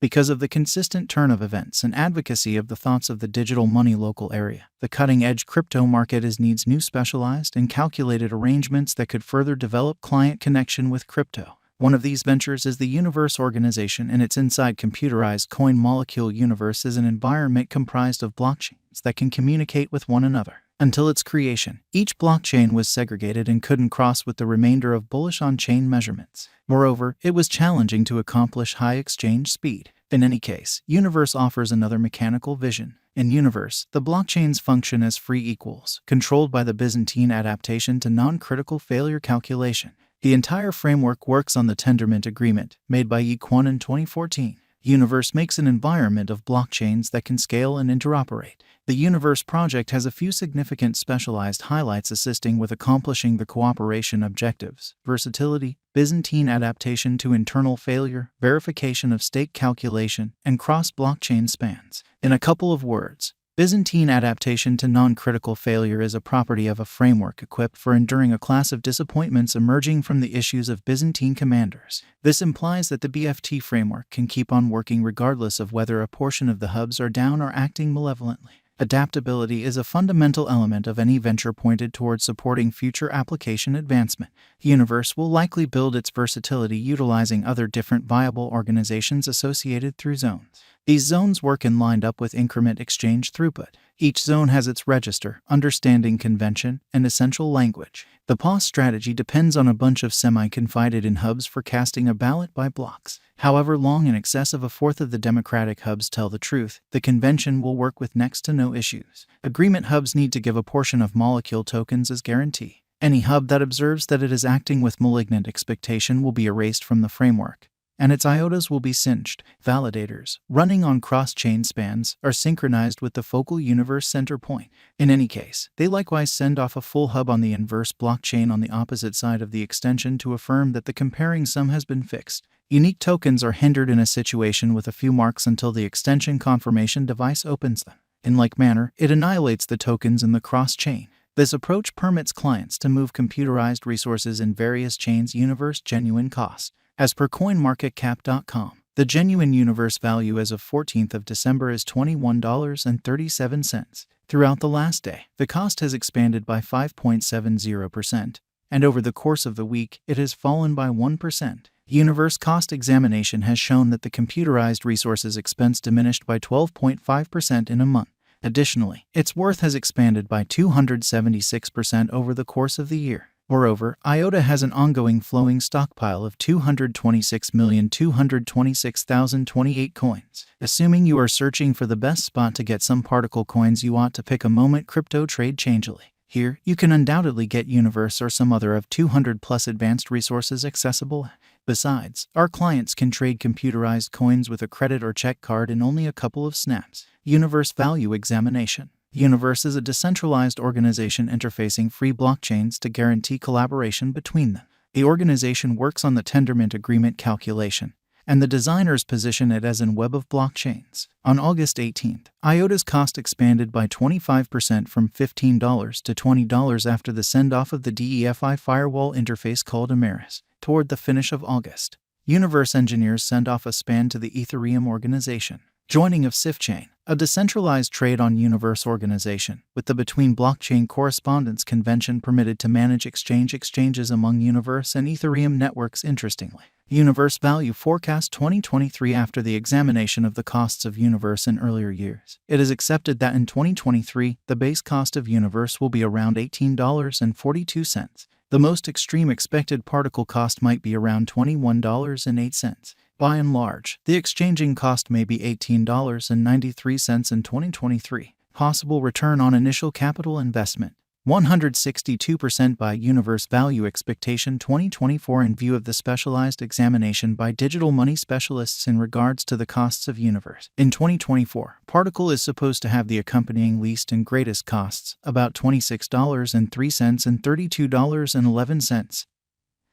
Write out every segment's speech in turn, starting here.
Because of the consistent turn of events and advocacy of the thoughts of the digital money local area, the cutting-edge crypto market needs new specialized and calculated arrangements that could further develop client connection with crypto. One of these ventures is the Universe organization, and its inside computerized coin molecule universe is an environment comprised of blockchains that can communicate with one another. Until its creation, each blockchain was segregated and couldn't cross with the remainder of bullish on-chain measurements. Moreover, it was challenging to accomplish high exchange speed. In any case, Universe offers another mechanical vision. In Universe, the blockchains function as free equals, controlled by the Byzantine adaptation to non-critical failure calculation. The entire framework works on the Tendermint Agreement, made by Yi-Kwon in 2014. Universe makes an environment of blockchains that can scale and interoperate. The Universe project has a few significant specialized highlights assisting with accomplishing the cooperation objectives: versatility, Byzantine adaptation to internal failure, verification of stake calculation, and cross-blockchain spans. In a couple of words, Byzantine adaptation to non-critical failure is a property of a framework equipped for enduring a class of disappointments emerging from the issues of Byzantine commanders. This implies that the BFT framework can keep on working regardless of whether a portion of the hubs are down or acting malevolently. Adaptability is a fundamental element of any venture pointed towards supporting future application advancement. Universe will likely build its versatility utilizing other different viable organizations associated through zones. These zones work in lined up with increment exchange throughput. Each zone has its register, understanding convention, and essential language. The POS strategy depends on a bunch of semi-confided in hubs for casting a ballot by blocks. However long in excess of a fourth of the democratic hubs tell the truth, the convention will work with next to no issues. Agreement hubs need to give a portion of molecule tokens as guarantee. Any hub that observes that it is acting with malignant expectation will be erased from the framework, and its IOTAs will be singed. Validators, running on cross-chain spans, are synchronized with the focal universe center point. In any case, they likewise send off a full hub on the inverse blockchain on the opposite side of the extension to affirm that the comparing sum has been fixed. Unique tokens are hindered in a situation with a few marks until the extension confirmation device opens them. In like manner, it annihilates the tokens in the cross-chain. This approach permits clients to move computerized resources in various chains universe genuine cost. As per CoinMarketCap.com, the genuine universe value as of 14th of December is $21.37. Throughout the last day, the cost has expanded by 5.70%, and over the course of the week, it has fallen by 1%. Universe cost examination has shown that the computerized resources expense diminished by 12.5% in a month. Additionally, its worth has expanded by 276% over the course of the year. Moreover, IOTA has an ongoing flowing stockpile of 226,226,028 coins. Assuming you are searching for the best spot to get some particle coins, you ought to pick a moment crypto trade changely. Here, you can undoubtedly get Universe or some other of 200 plus advanced resources accessible. Besides, our clients can trade computerized coins with a credit or check card in only a couple of snaps. Universe value examination. Universe is a decentralized organization interfacing free blockchains to guarantee collaboration between them. The organization works on the Tendermint Agreement calculation, and the designers position it as a web of blockchains. On August 18th, IOTA's cost expanded by 25% from $15 to $20 after the send-off of the DEFI firewall interface called emeris. Toward the finish of August, Universe engineers sent off a span to the Ethereum organization. Joining of SIFchain, a decentralized trade on Universe organization, with the Between Blockchain Correspondence Convention permitted to manage exchanges among Universe and Ethereum networks. Interestingly, Universe value forecast 2023 after the examination of the costs of Universe in earlier years. It is accepted that in 2023, the base cost of Universe will be around $18.42. The most extreme expected particle cost might be around $21.08. By and large, the exchanging cost may be $18.93 in 2023. Possible return on initial capital investment: 162% by Universe value expectation 2024 in view of the specialized examination by digital money specialists in regards to the costs of Universe. In 2024, Particle is supposed to have the accompanying least and greatest costs, about $26.03 and $32.11.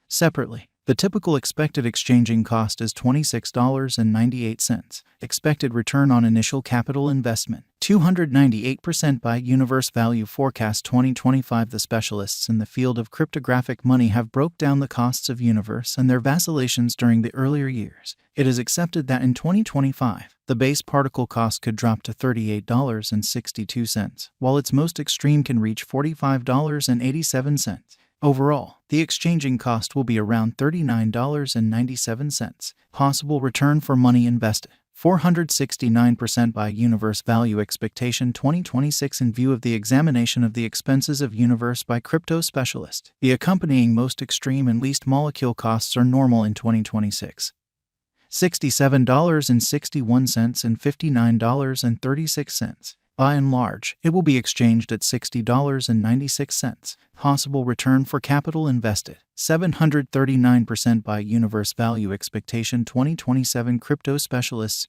Separately, The typical expected exchanging cost is $26.98. Expected return on initial capital investment, 298% by Universe Value Forecast 2025. The specialists in the field of cryptographic money have broke down the costs of Universe and their vacillations during the earlier years. It is accepted that in 2025, the base particle cost could drop to $38.62, while its most extreme can reach $45.87. Overall, the exchanging cost will be around $39.97. Possible return for money invested, 469% by Universe Value Expectation 2026. In view of the examination of the expenses of Universe by crypto specialists, the accompanying most extreme and least molecule costs are normal in 2026. $67.61 and $59.36. By and large, it will be exchanged at $60.96. Possible return for capital invested, 739% by Universe Value Expectation 2027. Crypto specialists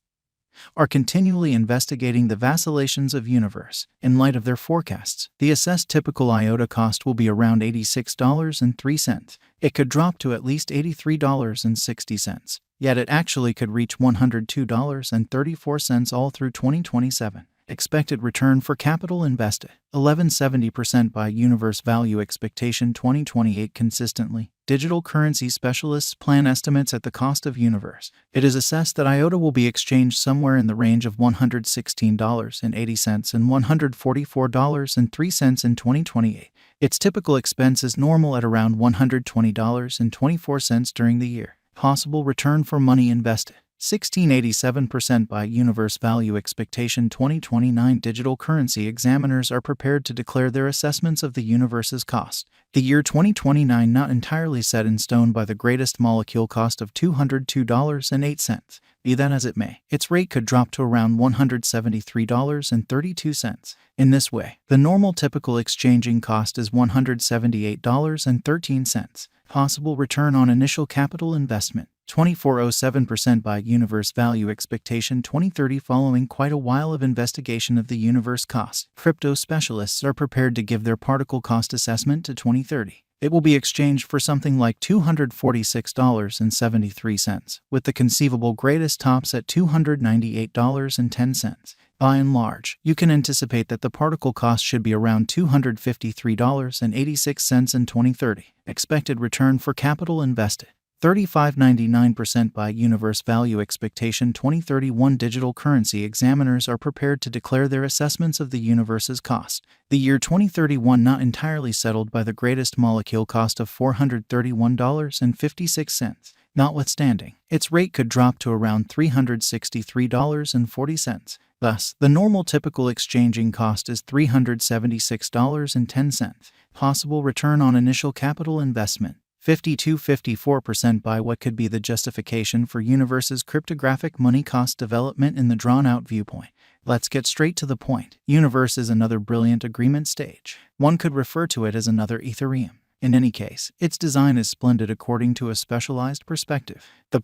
are continually investigating the vacillations of Universe. In light of their forecasts, the assessed typical IOTA cost will be around $86.03. It could drop to at least $83.60, yet it actually could reach $102.34 all through 2027. Expected return for capital invested, 1170% by Universe Value Expectation 2028. Consistently, digital currency specialists plan estimates at the cost of Universe. It is assessed that IOTA will be exchanged somewhere in the range of $116.80 and $144.03 in 2028. Its typical expense is normal at around $120.24 during the year. Possible return for money invested, 1687% by Universe Value Expectation 2029. Digital currency examiners are prepared to declare their assessments of the Universe's cost. The year 2029 not entirely set in stone by the greatest molecule cost of $202.08. Be that as it may, its rate could drop to around $173.32. In this way, the normal typical exchanging cost is $178.13. Possible return on initial capital investment, 2407% by Universe Value Expectation 2030. Following quite a while of investigation of the Universe cost, crypto specialists are prepared to give their particle cost assessment to 2030. It will be exchanged for something like $246.73, with the conceivable greatest tops at $298.10. By and large, you can anticipate that the particle cost should be around $253.86 in 2030. Expected return for capital invested, 35.99% by Universe Value Expectation 2031. Digital currency examiners are prepared to declare their assessments of the Universe's cost. The year 2031 not entirely settled by the greatest molecule cost of $431.56. Notwithstanding, its rate could drop to around $363.40. Thus, the normal typical exchanging cost is $376.10. Possible return on initial capital investment, 52.54% by what could be the justification for Universe's cryptographic money cost development in the drawn-out viewpoint. Let's get straight to the point. Universe is another brilliant agreement stage. One could refer to it as another Ethereum. In any case, its design is splendid according to a specialized perspective. The